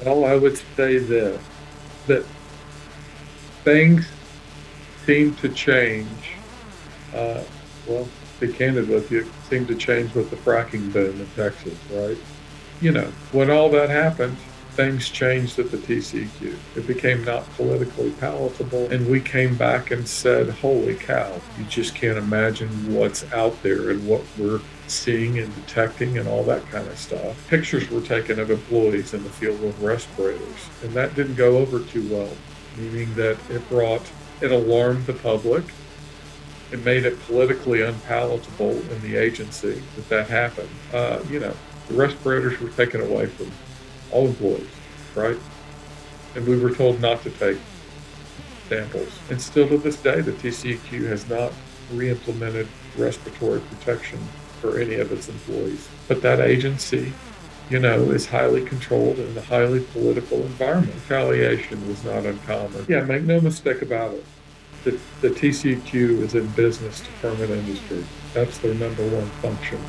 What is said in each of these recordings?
Well, I would say this, that things seem to change. Uh, well, to be candid with you, seem to change with the fracking boom in Texas, right? When all that happened, things changed at the TCQ. It became not politically palatable. And we came back and said, holy cow, you just can't imagine what's out there and what we're seeing and detecting and all that kind of stuff. Pictures were taken of employees in the field with respirators, and that didn't go over too well, meaning that it alarmed the public. It made it politically unpalatable in the agency that happened. The respirators were taken away from all employees, right? And we were told not to take samples. And still to this day, the TCEQ has not re-implemented respiratory protection for any of its employees. But that agency, is highly controlled in a highly political environment. Retaliation was not uncommon. Yeah, make no mistake about it. The TCEQ is in business to permit industry. That's their number one function.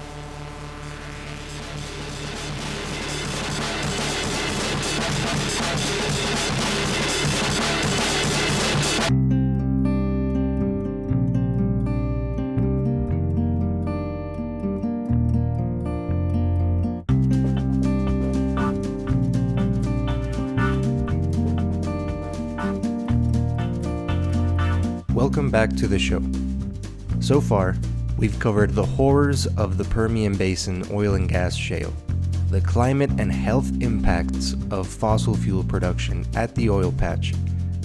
Welcome back to the show. So far, we've covered the horrors of the Permian Basin oil and gas shale, the climate and health impacts of fossil fuel production at the oil patch,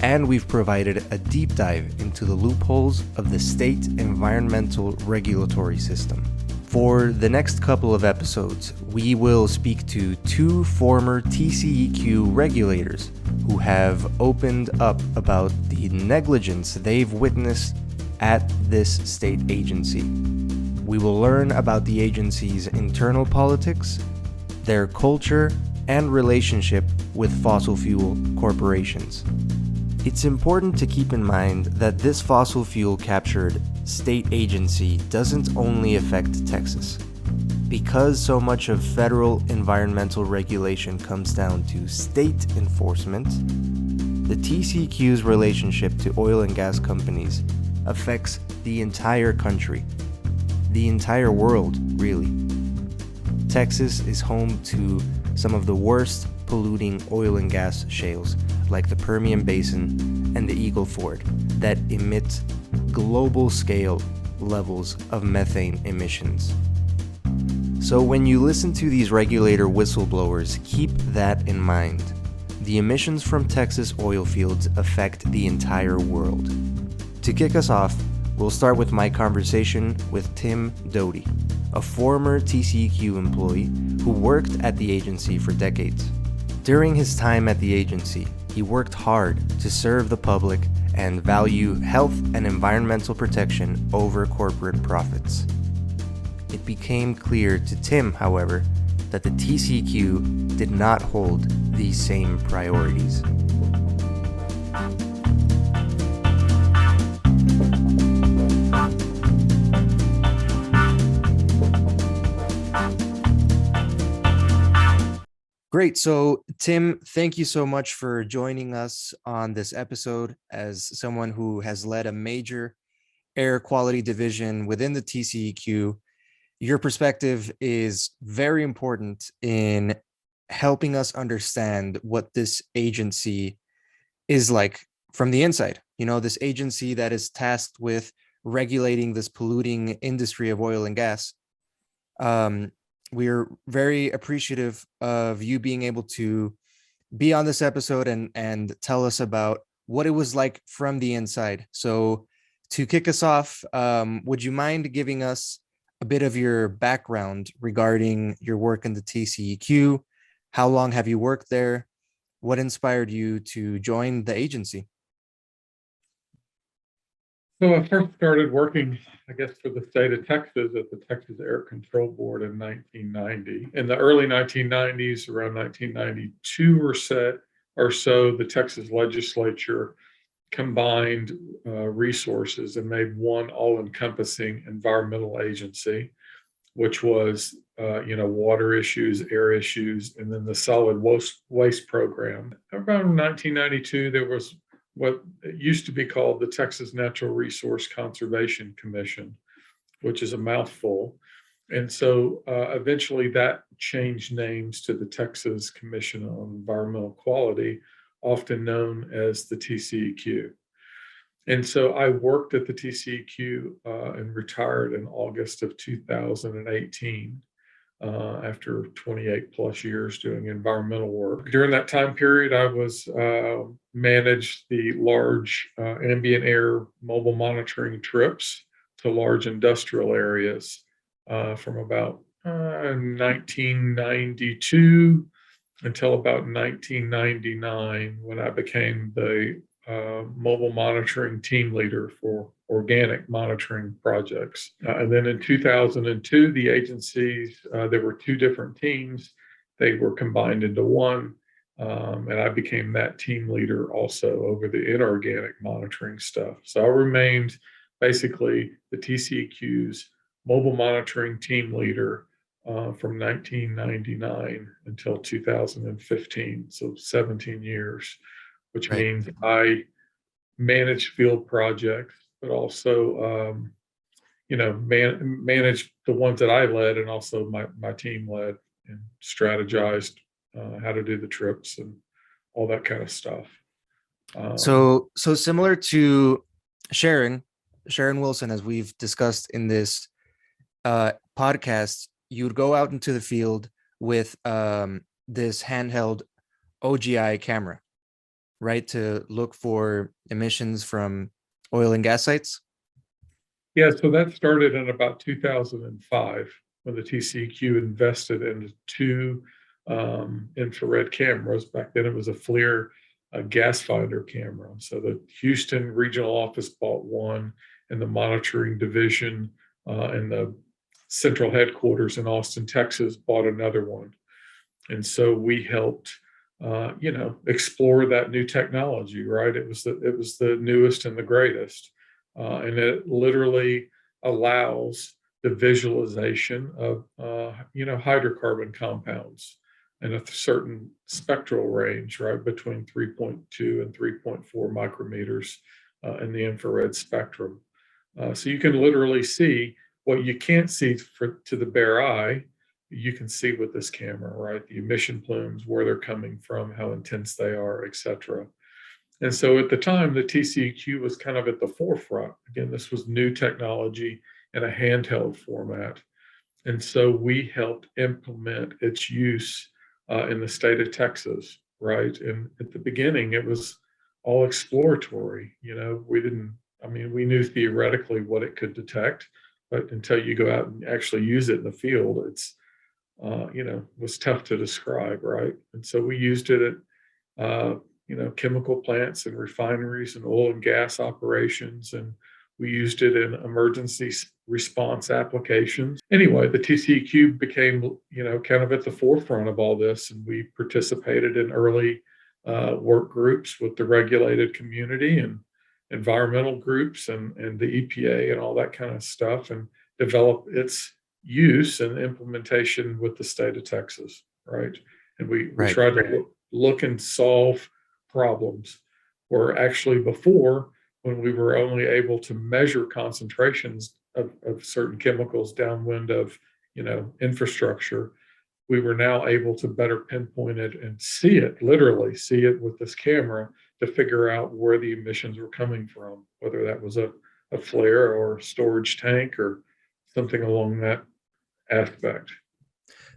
and we've provided a deep dive into the loopholes of the state environmental regulatory system. For the next couple of episodes, we will speak to two former TCEQ regulators who have opened up about the negligence they've witnessed at this state agency. We will learn about the agency's internal politics, their culture, and relationship with fossil fuel corporations. It's important to keep in mind that this fossil fuel captured state agency doesn't only affect Texas. Because so much of federal environmental regulation comes down to state enforcement, the TCQ's relationship to oil and gas companies affects the entire country, the entire world, really. Texas is home to some of the worst polluting oil and gas shales, like the Permian Basin and the Eagle Ford, that emit global scale levels of methane emissions. So when you listen to these regulator whistleblowers, keep that in mind. The emissions from Texas oil fields affect the entire world. To kick us off, we'll start with my conversation with Tim Doty, a former TCEQ employee who worked at the agency for decades. During his time at the agency, he worked hard to serve the public and value health and environmental protection over corporate profits. It became clear to Tim, however, that the TCQ did not hold these same priorities. Great. So, Tim, thank you so much for joining us on this episode. As someone who has led a major air quality division within the TCEQ, your perspective is very important in helping us understand what this agency is like from the inside. This agency that is tasked with regulating this polluting industry of oil and gas. We're very appreciative of you being able to be on this episode and tell us about what it was like from the inside. So to kick us off, would you mind giving us a bit of your background regarding your work in the TCEQ? How long have you worked there? What inspired you to join the agency? So I first started working, I guess, for the state of Texas at the Texas Air Control Board in 1990. In the early 1990s, around 1992 or so, the Texas legislature combined resources and made one all-encompassing environmental agency, which was water issues, air issues, and then the solid waste program. Around 1992, there was what used to be called the Texas Natural Resource Conservation Commission, which is a mouthful. And so eventually that changed names to the Texas Commission on Environmental Quality, often known as the TCEQ. And so I worked at the TCEQ and retired in August of 2018 after 28 plus years doing environmental work. During that time period, I was managed the large ambient air mobile monitoring trips to large industrial areas from about 1992 until about 1999 when I became the mobile monitoring team leader for organic monitoring projects. And then in 2002, the agencies, there were two different teams. They were combined into one. And I became that team leader also over the inorganic monitoring stuff. So I remained basically the TCEQ's mobile monitoring team leader from 1999 until 2015, so 17 years, which Right. means I manage field projects, but also, manage the ones that I led and also my team led and strategized how to do the trips and all that kind of stuff. So similar to Sharon Wilson, as we've discussed in this podcast, you'd go out into the field with this handheld OGI camera, right, to look for emissions from oil and gas sites? Yeah, so that started in about 2005 when the TCEQ invested in two infrared cameras. Back then it was a FLIR gas finder camera. So the Houston regional office bought one, and the monitoring division and the central headquarters in Austin, Texas bought another one. And so we helped explore that new technology, right? It was the newest and the greatest. And it literally allows the visualization of hydrocarbon compounds in a certain spectral range, right, between 3.2 and 3.4 micrometers in the infrared spectrum. So you can literally see what you can't see to the bare eye. You can see with this camera, right? The emission plumes, where they're coming from, how intense they are, et cetera. And so at the time, the TCEQ was kind of at the forefront. Again, this was new technology in a handheld format. And so we helped implement its use in the state of Texas, right? And at the beginning, it was all exploratory. We knew theoretically what it could detect, but until you go out and actually use it in the field, it's, was tough to describe, right? And so we used it at chemical plants and refineries and oil and gas operations. And we used it in emergency response applications. Anyway, the TCEQ became, kind of at the forefront of all this. And we participated in early work groups with the regulated community and environmental groups and the EPA and all that kind of stuff, and developed its use and implementation with the state of Texas, right? And we tried to look and solve problems where actually before, when we were only able to measure concentrations of certain chemicals downwind of infrastructure, we were now able to better pinpoint it and literally see it with this camera to figure out where the emissions were coming from, whether that was a flare or a storage tank or something along that aspect.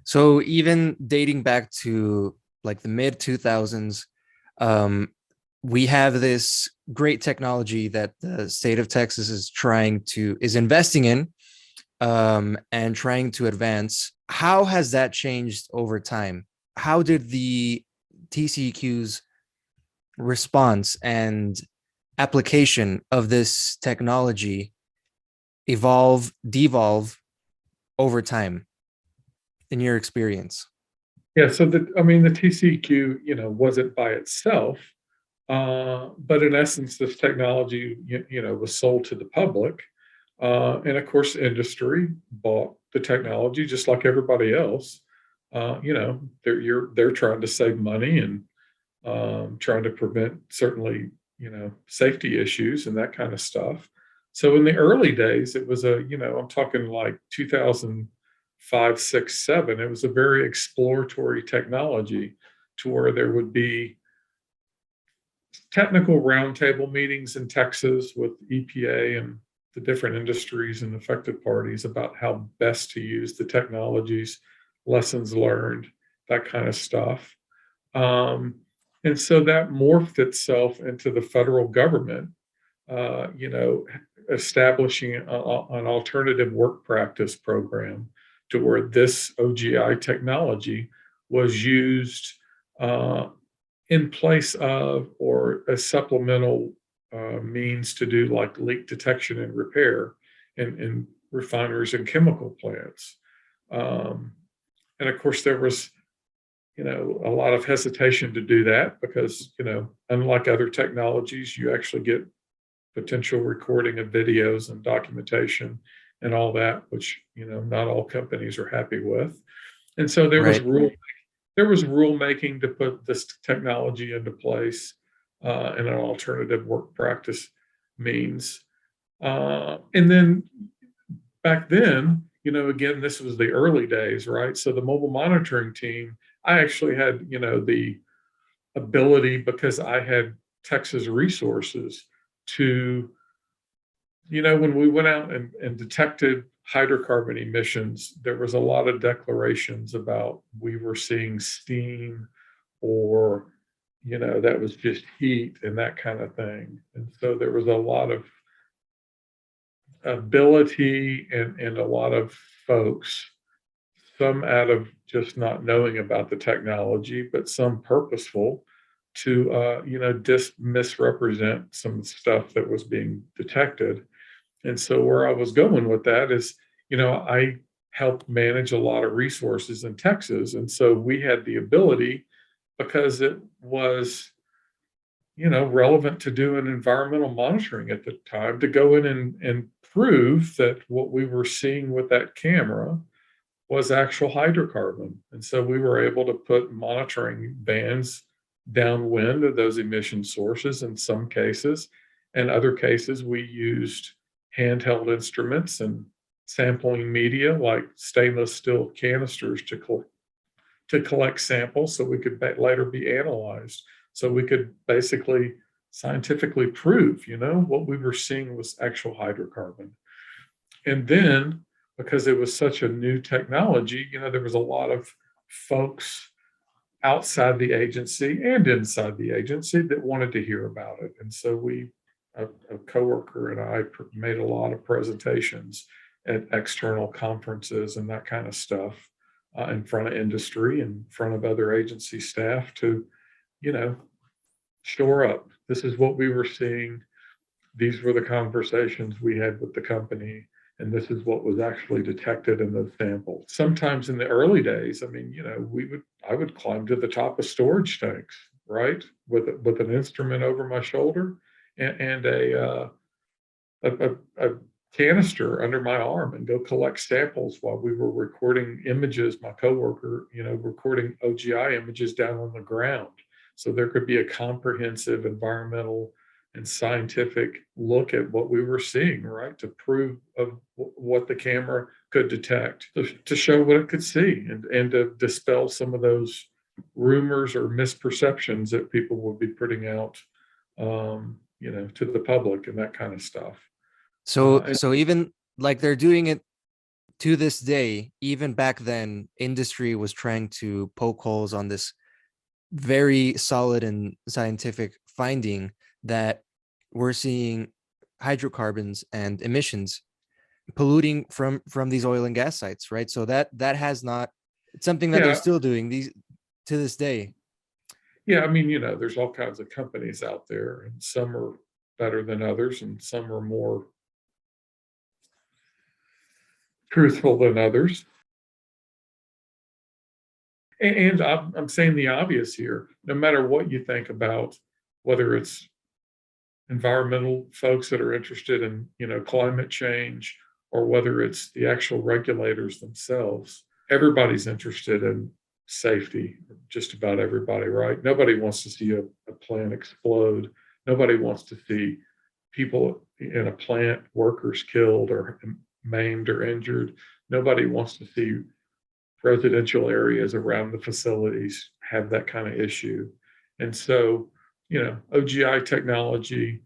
So even dating back to like the mid 2000s, we have this great technology that the state of Texas is investing in and trying to advance. How has that changed over time? How did the TCEQ's response and application of this technology devolve over time in your experience? Yeah, so the TCEQ, wasn't by itself, but in essence, this technology, was sold to the public And of course, industry bought the technology just like everybody else. They're trying to save money and trying to prevent certainly safety issues and that kind of stuff. So in the early days, it was I'm talking like 2005, 6, 7. It was a very exploratory technology to where there would be technical roundtable meetings in Texas with EPA and the different industries and affected parties about how best to use the technologies, lessons learned, that kind of stuff. Um, and so that morphed itself into the federal government, establishing an alternative work practice program to where this OGI technology was used uh, in place of or a supplemental means to do like leak detection and repair in refineries and chemical plants. Um, and of course, there was a lot of hesitation to do that because, unlike other technologies, you actually get potential recording of videos and documentation and all that, which, not all companies are happy with. And so Right. there was rulemaking to put this technology into place in an alternative work practice means. And then back then, again, this was the early days, right? So the mobile monitoring team, I actually had, the ability because I had Texas resources to, when we went out and detected hydrocarbon emissions, there was a lot of declarations about we were seeing steam or, that was just heat and that kind of thing. And so there was a lot of ability and a lot of folks, some out of just not knowing about the technology, but some purposeful to misrepresent some stuff that was being detected. And so where I was going with that is, I helped manage a lot of resources in Texas. And so we had the ability, because it was, relevant to do an environmental monitoring at the time, to go in and prove that what we were seeing with that camera was actual hydrocarbon. And so we were able to put monitoring bands downwind of those emission sources in some cases. In other cases, we used handheld instruments and sampling media like stainless steel canisters to collect samples so we could later be analyzed. So we could basically scientifically prove, what we were seeing was actual hydrocarbon. And then, because it was such a new technology, there was a lot of folks outside the agency and inside the agency that wanted to hear about it. And so a coworker and I made a lot of presentations at external conferences and that kind of stuff in front of industry, in front of other agency staff to, shore up. This is what we were seeing. These were the conversations we had with the company, and this is what was actually detected in those samples. Sometimes in the early days, I mean, I would climb to the top of storage tanks, right, with an instrument over my shoulder and a canister under my arm and go collect samples while we were recording images. My coworker, recording OGI images down on the ground, so there could be a comprehensive environmental and scientific look at what we were seeing, right, to prove of what the camera could detect, to show what it could see, and to dispel some of those rumors or misperceptions that people would be putting out, to the public and that kind of stuff. So even like they're doing it to this day, even back then, industry was trying to poke holes on this very solid and scientific finding that we're seeing hydrocarbons and emissions polluting from these oil and gas sites, right? So that has not, it's something that they're Yeah, still doing these to this day. yeah. I mean, there's all kinds of companies out there, and some are better than others, and some are more truthful than others. And I'm saying the obvious here. No matter what you think about whether it's environmental folks that are interested in, climate change, or whether it's the actual regulators themselves. Everybody's interested in safety, just about everybody, right? Nobody wants to see a plant explode. Nobody wants to see people in a plant, workers killed or maimed or injured. Nobody wants to see residential areas around the facilities have that kind of issue. And so, OGI technology,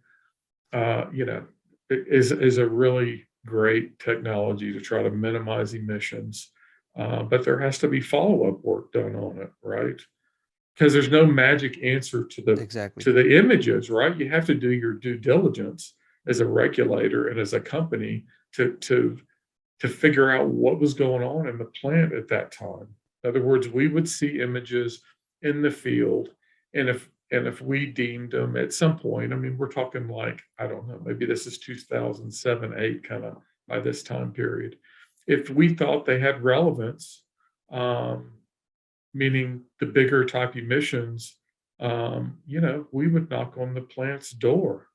is a really great technology to try to minimize emissions. But there has to be follow-up work done on it, right? Because there's no magic answer to the Exactly. images, right? You have to do your due diligence as a regulator and as a company to figure out what was going on in the plant at that time. In other words, we would see images in the field, and if we deemed them at some point, I mean, we're talking like, I don't know, maybe this is 2007, 8, kind of by this time period. If we thought they had relevance, um, meaning the bigger type emissions, we would knock on the plant's door,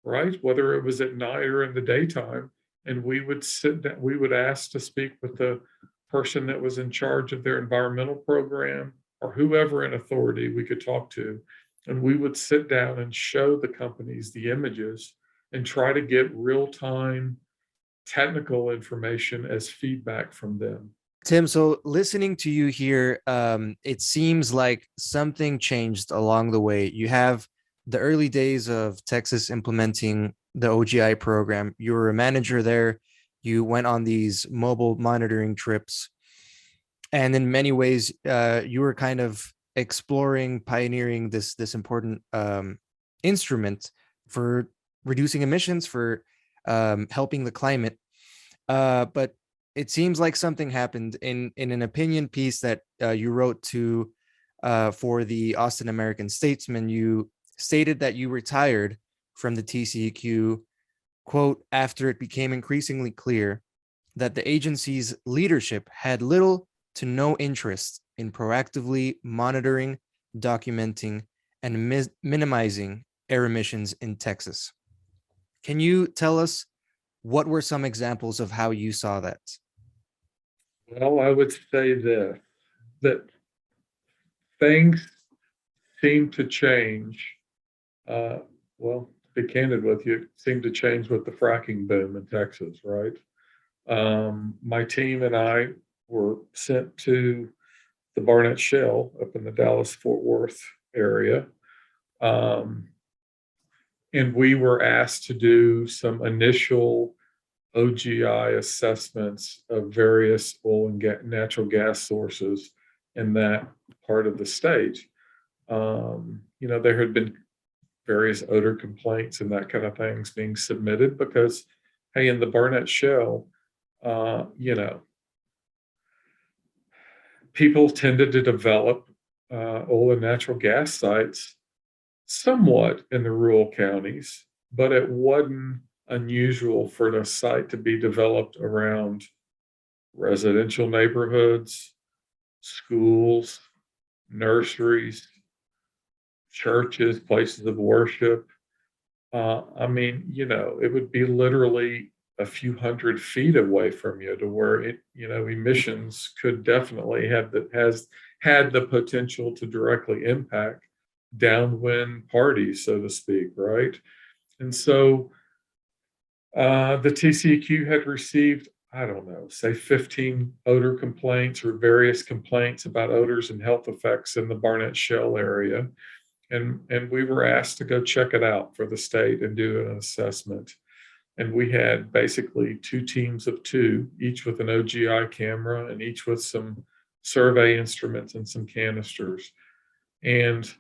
right? Whether it was at night or in the daytime, and we would sit down, we would ask to speak with the person that was in charge of their environmental program or whoever in authority we could talk to. And we would sit down and show the companies the images and try to get real time technical information as feedback from them. Tim, so listening to you here, it seems like something changed along the way. You have the early days of Texas implementing the OGI program. You were a manager there. You went on these mobile monitoring trips. And in many ways, you were kind of exploring, pioneering this important instrument for reducing emissions, for helping the climate. But it seems like something happened in an opinion piece that you wrote to for the Austin American-Statesman. You stated that you retired from the TCEQ, quote, after it became increasingly clear that the agency's leadership had little to no interest in proactively monitoring, documenting, and minimizing air emissions in Texas. Can you tell us what were some examples of how you saw that? Well, I would say this, that things seem to change. Uh, well, to be candid with you, it seemed to change with the fracking boom in Texas, right? My team and I were sent to the Barnett Shale up in the Dallas-Fort Worth area. Um, and we were asked to do some initial OGI assessments of various oil and natural gas sources in that part of the state. There had been various odor complaints and that kind of things being submitted because, hey, in the Barnett Shale, people tended to develop oil and natural gas sites somewhat in the rural counties, but it wasn't unusual for the site to be developed around residential neighborhoods, schools, nurseries, churches, places of worship. It would be literally a few hundred feet away from you to where emissions could definitely has had the potential to directly impact downwind parties, so to speak, right? And so the TCEQ had received, I don't know, say 15 odor complaints or various complaints about odors and health effects in the Barnett Shale area. And we were asked to go check it out for the state and do an assessment. And we had basically two teams of two, each with an OGI camera and each with some survey instruments and some canisters. And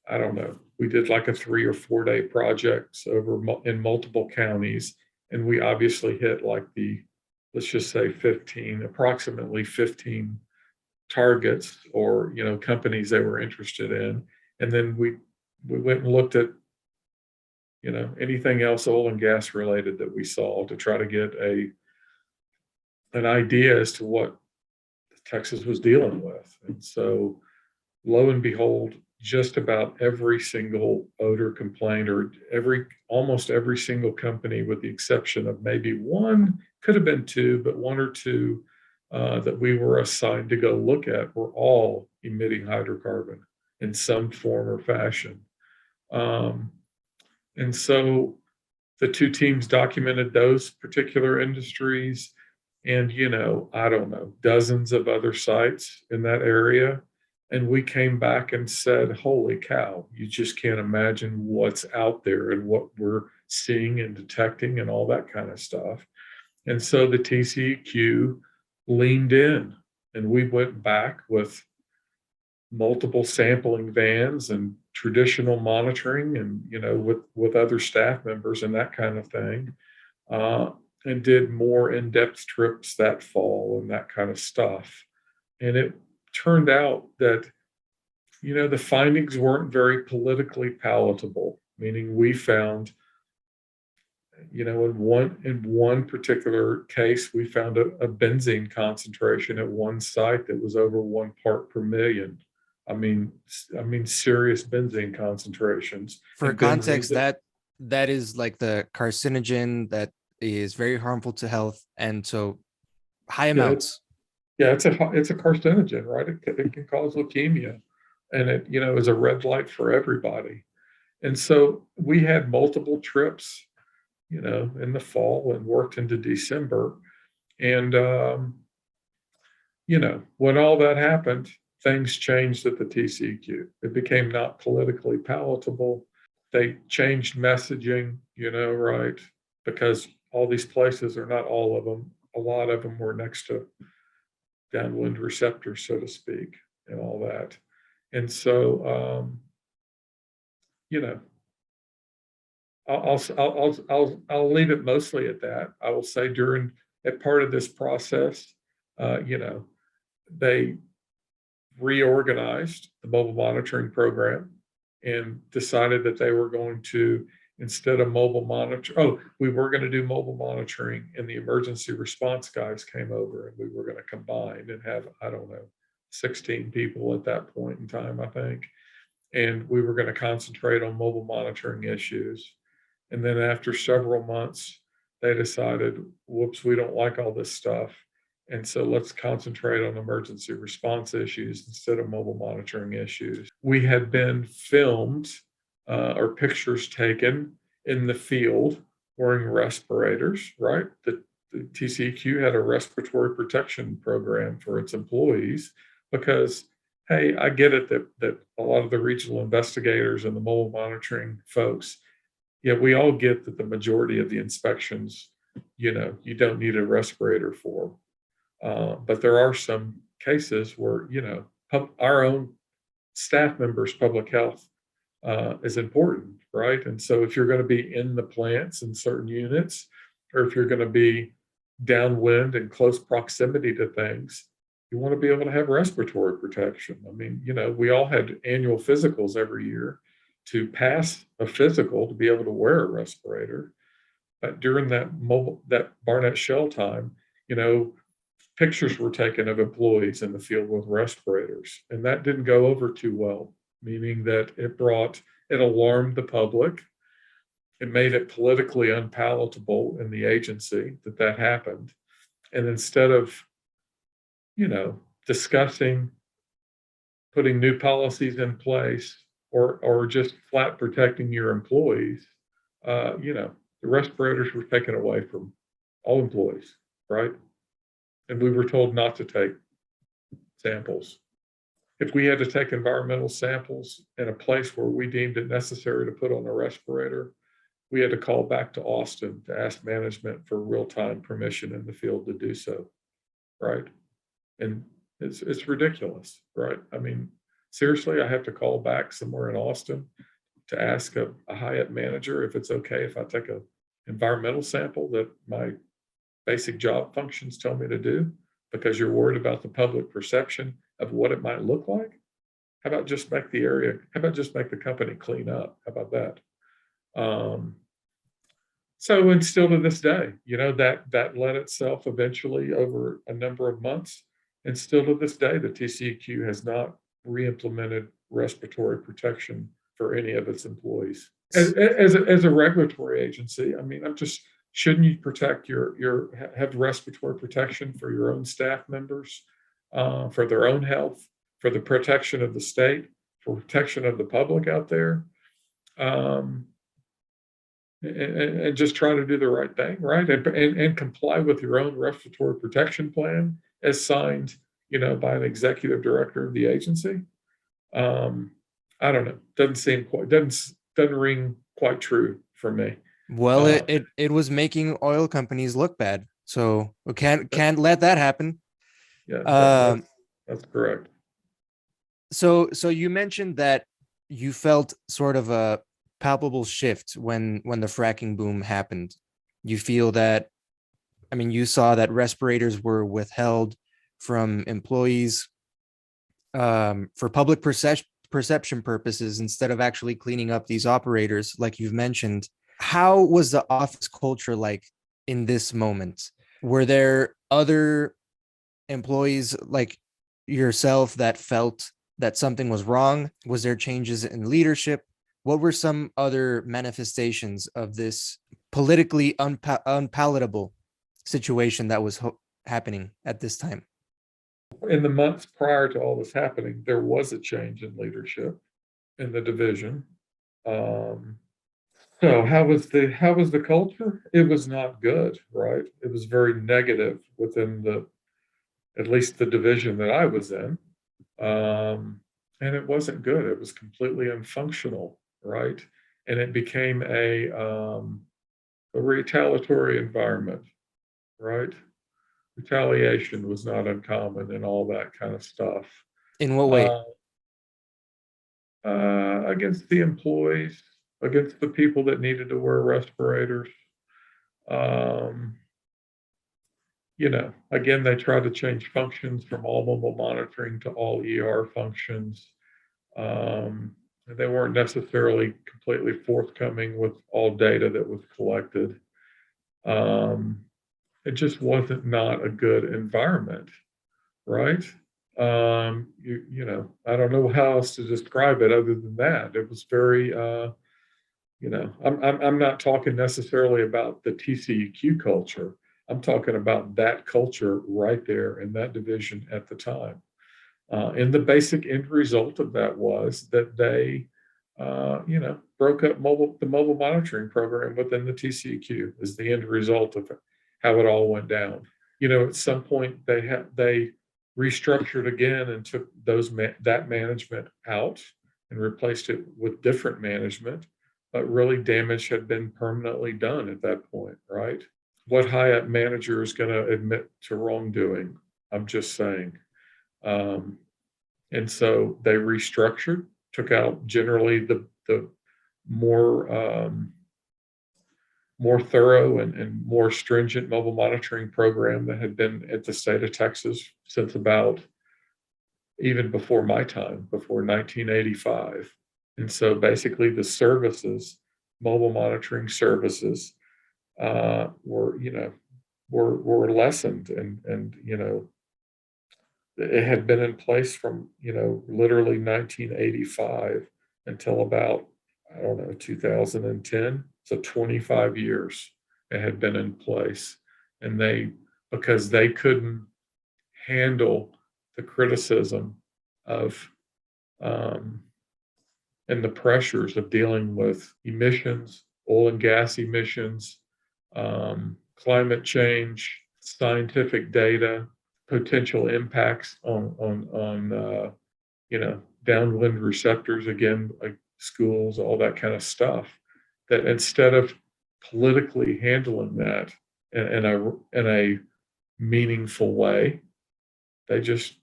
I don't know, we did like a 3 or 4 day project in multiple counties. And we obviously hit like let's just say approximately 15 targets or, companies they were interested in. And then we went and looked at, anything else oil and gas related that we saw to try to get an idea as to what Texas was dealing with. And so lo and behold, just about every single odor complaint, or almost every single company, with the exception of maybe one, could have been two, but one or two that we were assigned to go look at, were all emitting hydrocarbon in some form or fashion. Um, and so the two teams documented those particular industries, and, I don't know, dozens of other sites in that area. And we came back and said, holy cow, you just can't imagine what's out there and what we're seeing and detecting and all that kind of stuff. And so the TCEQ leaned in, and we went back with multiple sampling vans and traditional monitoring, and, with other staff members and that kind of thing, and did more in-depth trips that fall and that kind of stuff. And it turned out that, the findings weren't very politically palatable, meaning we found, in one particular case, we found a benzene concentration at one site that was over 1 part per million. I mean, serious benzene concentrations. For And context, benzene, that is like the carcinogen that is very harmful to health, and so high yeah, amounts. it's a carcinogen, right? It can cause leukemia, and it, is a red light for everybody. And so we had multiple trips, in the fall, and worked into December. And, when all that happened, things changed at the TCQ. It became not politically palatable. They changed messaging, right? Because all these places, are not all of them, a lot of them were next to downwind receptors, so to speak, and all that. And so, I'll leave it mostly at that. I will say at part of this process, they reorganized the mobile monitoring program and decided that they were going to, instead of we were going to do mobile monitoring, and the emergency response guys came over, and we were going to combine and have, I don't know, 16 people at that point in time, I think. And we were going to concentrate on mobile monitoring issues. And then after several months, they decided, whoops, we don't like all this stuff. And so let's concentrate on emergency response issues instead of mobile monitoring issues. We had been filmed or pictures taken in the field wearing respirators, right? The TCEQ had a respiratory protection program for its employees because, hey, I get it that a lot of the regional investigators and the mobile monitoring folks, yeah, we all get that the majority of the inspections, you don't need a respirator for. But there are some cases where, our own staff members' public health is important, right? And so if you're going to be in the plants in certain units, or if you're going to be downwind in close proximity to things, you want to be able to have respiratory protection. I mean, we all had annual physicals every year. To pass a physical, to be able to wear a respirator. But during that Barnett Shell time, pictures were taken of employees in the field with respirators, and that didn't go over too well, meaning that it alarmed the public. It made it politically unpalatable in the agency that happened. And instead of, discussing putting new policies in place, or just flat protecting your employees, the respirators were taken away from all employees, right? And we were told not to take samples. If we had to take environmental samples in a place where we deemed it necessary to put on a respirator, we had to call back to Austin to ask management for real-time permission in the field to do so, right? And it's ridiculous, right? I mean, seriously, I have to call back somewhere in Austin to ask a Hyatt manager if it's okay if I take an environmental sample that my basic job functions tell me to do, because you're worried about the public perception of what it might look like. How about just make the company clean up? How about that? So, and still to this day, that led itself eventually over a number of months. And still to this day, the TCEQ has not re-implemented respiratory protection for any of its employees. As a regulatory agency, I mean, shouldn't you protect have respiratory protection for your own staff members, for their own health, for the protection of the state, for protection of the public out there, and just try to do the right thing, right? And comply with your own respiratory protection plan as signed, by an executive director of the agency. I don't know. Doesn't ring quite true for me. Well, it was making oil companies look bad, so we can't let that happen. Yeah, that's correct. So you mentioned that you felt sort of a palpable shift when the fracking boom happened. You feel that, I mean, you saw that respirators were withheld from employees for public perception purposes instead of actually cleaning up these operators, like you've mentioned. How was the office culture like in this moment? Were there other employees like yourself that felt that something was wrong? Was there changes in leadership? What were some other manifestations of this politically unpalatable situation that was happening at this time? In the months prior to all this happening, there was a change in leadership in the division. So how was the culture? It was not good, right? It was very negative within at least the division that I was in. And it wasn't good. It was completely unfunctional, right? And it became a retaliatory environment, right? Retaliation was not uncommon and all that kind of stuff. In what way? Against the employees, against the people that needed to wear respirators. Again, they tried to change functions from all mobile monitoring to all ER functions. They weren't necessarily completely forthcoming with all data that was collected. It just wasn't not a good environment, right? I don't know how else to describe it other than that. It was very, I'm not talking necessarily about the TCEQ culture. I'm talking about that culture right there in that division at the time. And the basic end result of that was that they, broke up the mobile monitoring program within the TCEQ is the end result of how it all went down. At some point they restructured again and took that management out and replaced it with different management, but really damage had been permanently done at that point, right? What high-up manager is going to admit to wrongdoing? I'm just saying. And so they restructured, took out generally the more thorough and more stringent mobile monitoring program that had been at the state of Texas since about even before my time, before 1985. And so basically the services, mobile monitoring services, were lessened and it had been in place from literally 1985 until about 2010. So 25 years it had been in place, and because they couldn't handle the criticism of and the pressures of dealing with emissions, oil and gas emissions, climate change, scientific data, potential impacts on downwind receptors, again, like schools, all that kind of stuff. That instead of politically handling that in a meaningful way, they just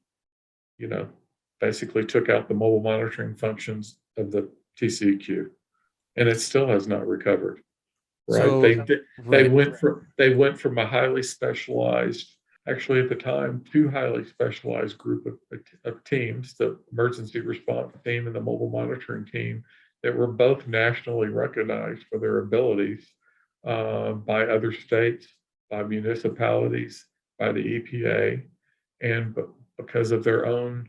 basically took out the mobile monitoring functions of the TCEQ, and it still has not recovered. Right? So, they went from a highly specialized, actually at the time, two highly specialized group of teams, the emergency response team and the mobile monitoring team, that were both nationally recognized for their abilities by other states, by municipalities, by the EPA, and because of their own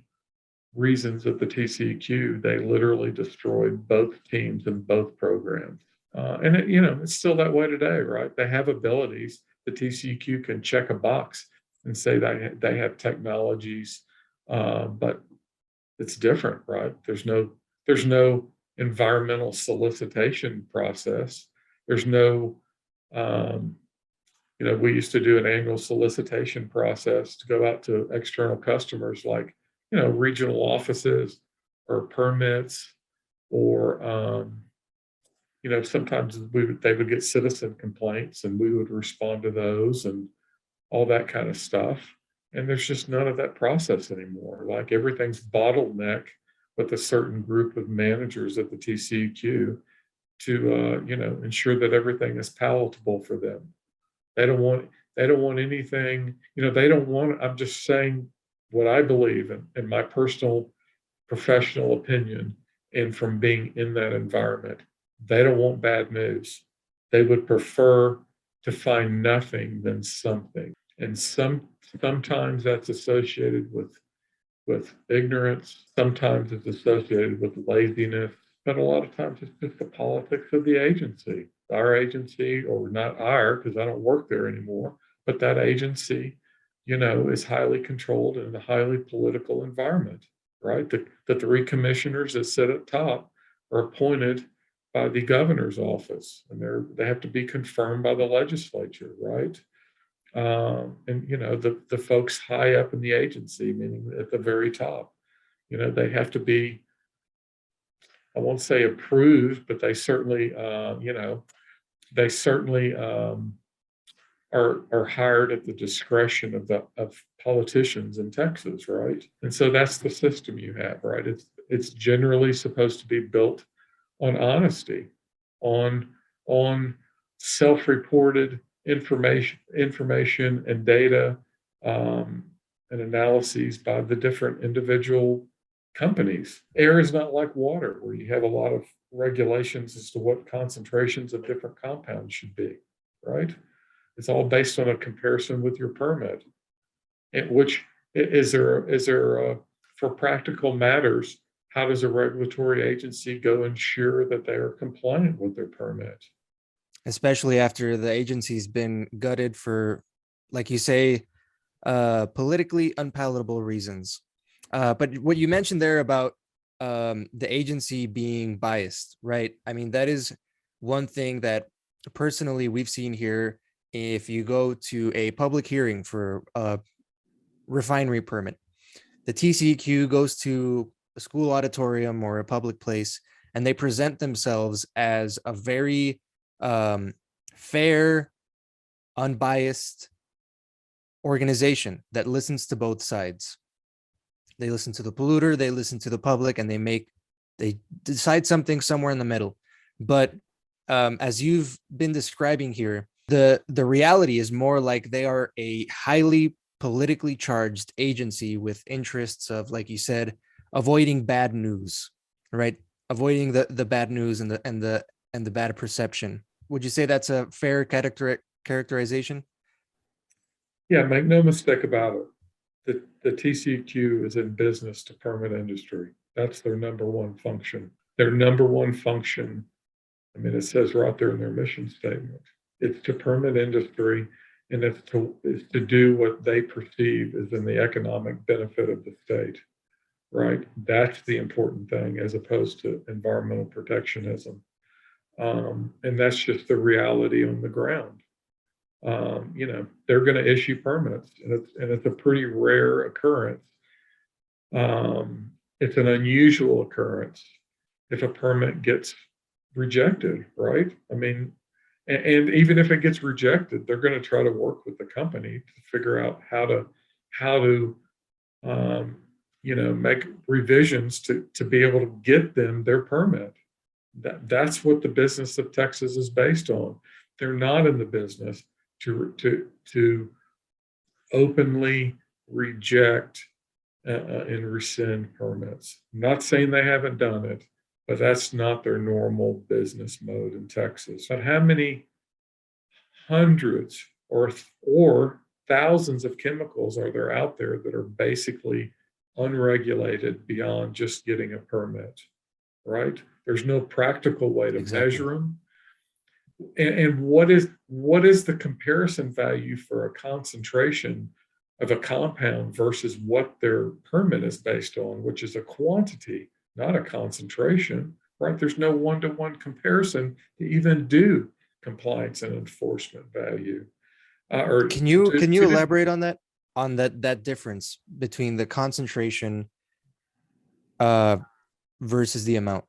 reasons at the TCEQ, they literally destroyed both teams and both programs. And it's still that way today, right? They have abilities. The TCEQ can check a box and say they have technologies, but it's different, right? There's no environmental solicitation process. There's no um, we used to do an annual solicitation process to go out to external customers like, regional offices or permits, or, sometimes they would get citizen complaints and we would respond to those and all that kind of stuff. And there's just none of that process anymore. Like everything's bottleneck with a certain group of managers at the TCEQ to, ensure that everything is palatable for them. They don't want anything, they don't want, I'm just saying what I believe in my personal professional opinion, and from being in that environment. They don't want bad news. They would prefer to find nothing than something. And sometimes that's associated with ignorance, sometimes it's associated with laziness, but a lot of times it's just the politics of the agency. Our agency, or not our, because I don't work there anymore, but that agency, is highly controlled in a highly political environment, right? The three commissioners that sit at top are appointed by the governor's office, and they have to be confirmed by the legislature, right? And the folks high up in the agency, meaning at the very top, they have to be, I won't say approved, but they certainly, they certainly are hired at the discretion of politicians in Texas, right? And so that's the system you have, right? It's generally supposed to be built on honesty, on self-reported information and data, and analyses by the different individual companies. Air is not like water, where you have a lot of regulations as to what concentrations of different compounds should be, right? It's all based on a comparison with your permit. And which is there for practical matters, how does a regulatory agency go ensure that they are compliant with their permit? Especially after the agency's been gutted for, like you say, politically unpalatable reasons. But what you mentioned there about the agency being biased, right? I mean, that is one thing that personally we've seen here. If you go to a public hearing for a refinery permit, the TCEQ goes to a school auditorium or a public place, and they present themselves as a very fair, unbiased organization that listens to both sides. They listen to the polluter, they listen to the public, and they decide something somewhere in the middle. But as you've been describing here, the reality is more like they are a highly politically charged agency with interests of, like you said, avoiding bad news, right? Avoiding the bad news and the bad perception. Would you say that's a fair characterization? Yeah, make no mistake about it. The TCEQ is in business to permit industry. That's their number one function. Their number one function, I mean, it says right there in their mission statement, it's to permit industry, and it's to do what they perceive as in the economic benefit of the state, right? That's the important thing, as opposed to environmental protectionism. And that's just the reality on the ground. They're going to issue permits, and it's a pretty rare occurrence. It's an unusual occurrence if a permit gets rejected, right? I mean, and even if it gets rejected, they're going to try to work with the company to figure out how to make revisions to be able to get them their permit. That's what the business of Texas is based on. They're not in the business to openly reject and rescind permits. I'm not saying they haven't done it, but that's not their normal business mode in Texas. But how many hundreds or thousands of chemicals are there out there that are basically unregulated beyond just getting a permit, right? There's no practical way to Exactly. measure them. And what is the comparison value for a concentration of a compound versus what their permit is based on, which is a quantity, not a concentration, right? There's no one-to-one comparison to even do compliance and enforcement value. Or Can you two different. elaborate on that difference between the concentration uh versus the amount?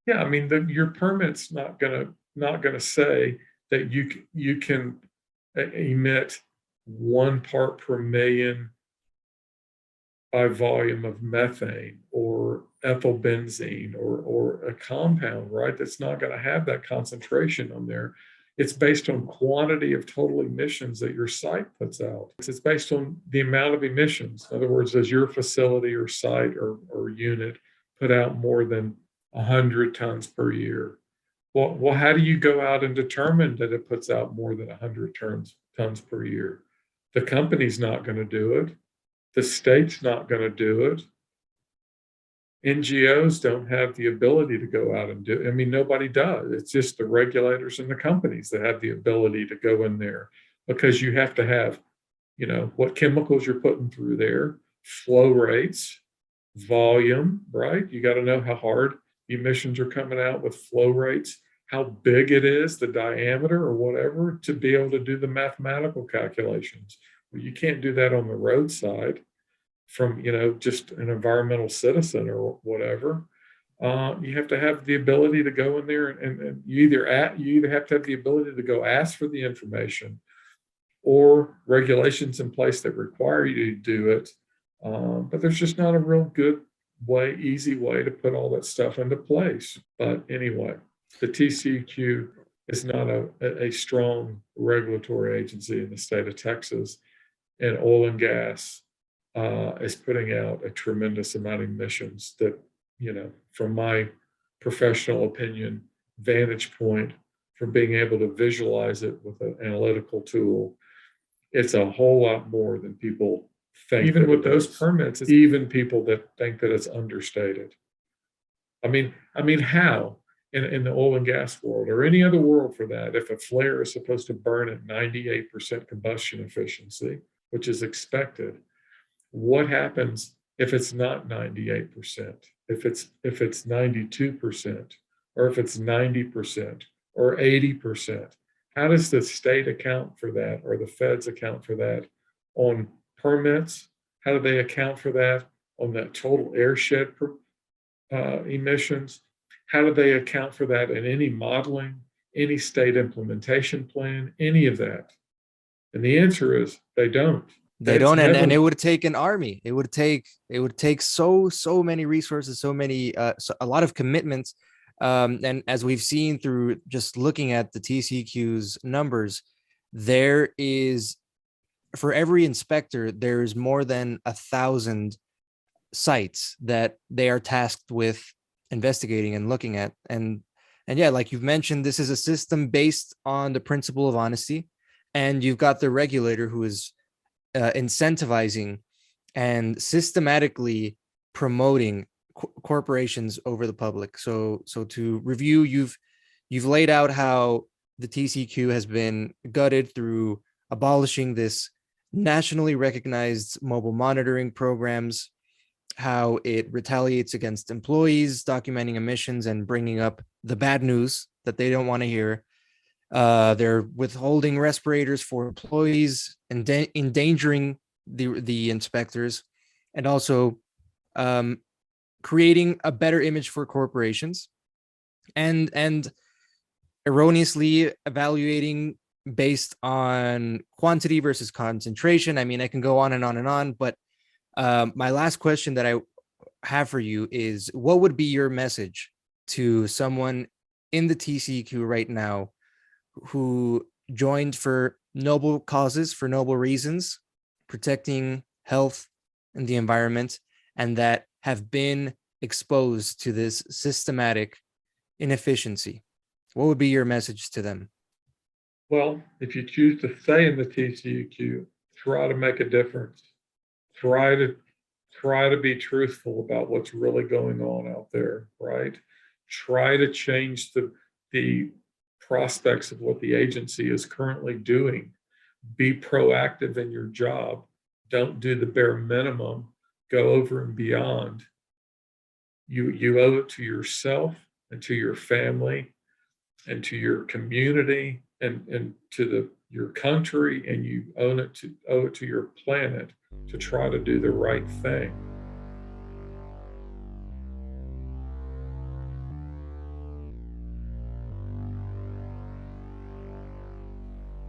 Yeah, I mean, your permit's not gonna say that you can emit 1 part per million by volume of methane or ethylbenzene or a compound, right? That's not going to have that concentration on there. It's based on quantity of total emissions that your site puts out. It's based on the amount of emissions. In other words, does your facility or site or unit put out more than 100 tons per year? Well, how do you go out and determine that it puts out more than 100 tons per year? The company's not going to do it. The state's not going to do it. NGOs don't have the ability to go out and do it. I mean, nobody does. It's just the regulators and the companies that have the ability to go in there, because you have to have, what chemicals you're putting through there, flow rates, volume, right? You got to know how hard emissions are coming out with flow rates, how big it is, the diameter or whatever, to be able to do the mathematical calculations. Well, you can't do that on the roadside from, just an environmental citizen or whatever. You have to have the ability to go in there, and you either have to have the ability to go ask for the information, or regulations in place that require you to do it. But there's just not a real good way, easy way to put all that stuff into place. But anyway, the TCEQ is not a strong regulatory agency in the state of Texas, and oil and gas is putting out a tremendous amount of emissions that, from my professional opinion, vantage point, from being able to visualize it with an analytical tool, it's a whole lot more than people think. Even with those permits, it's even people that think that it's understated. I mean, how in the oil and gas world, or any other world for that, if a flare is supposed to burn at 98% combustion efficiency, which is expected, what happens if it's not 98%, if it's 92%, or if it's 90% or 80%? How does the state account for that, or the feds account for that on permits? How do they account for that on that total airshed emissions? How do they account for that in any modeling, any state implementation plan, any of that? And the answer is they don't. They don't, and it would take an army. It would take so many resources, a lot of commitments. And as we've seen through just looking at the TCQ's numbers, there is, for every inspector, there's more than 1,000 sites that they are tasked with investigating and looking at. And yeah, like you've mentioned, this is a system based on the principle of honesty, and you've got the regulator who is incentivizing and systematically promoting corporations over the public. So to review, you've laid out how the TCQ has been gutted through abolishing this nationally recognized mobile monitoring programs, how it retaliates against employees documenting emissions and bringing up the bad news that they don't want to hear. They're withholding respirators for employees and endangering the inspectors, and also creating a better image for corporations, and erroneously evaluating based on quantity versus concentration. I mean, I can go on and on and on, but my last question that I have for you is, what would be your message to someone in the TCQ right now who joined for noble causes, for noble reasons, protecting health and the environment, and that have been exposed to this systematic inefficiency? What would be your message to them? Well, if you choose to stay in the TCEQ, try to make a difference. Try try to be truthful about what's really going on out there, right? Try to change the prospects of what the agency is currently doing. Be proactive in your job. Don't do the bare minimum. Go over and beyond. You owe it to yourself and to your family and to your community and to your country, and you owe it to your planet to try to do the right thing.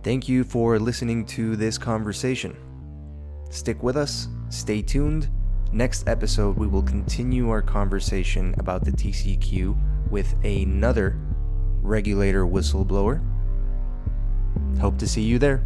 Thank you for listening to this conversation. Stick with us, stay tuned. Next episode, we will continue our conversation about the TCQ with another regulator whistleblower. Hope to see you there.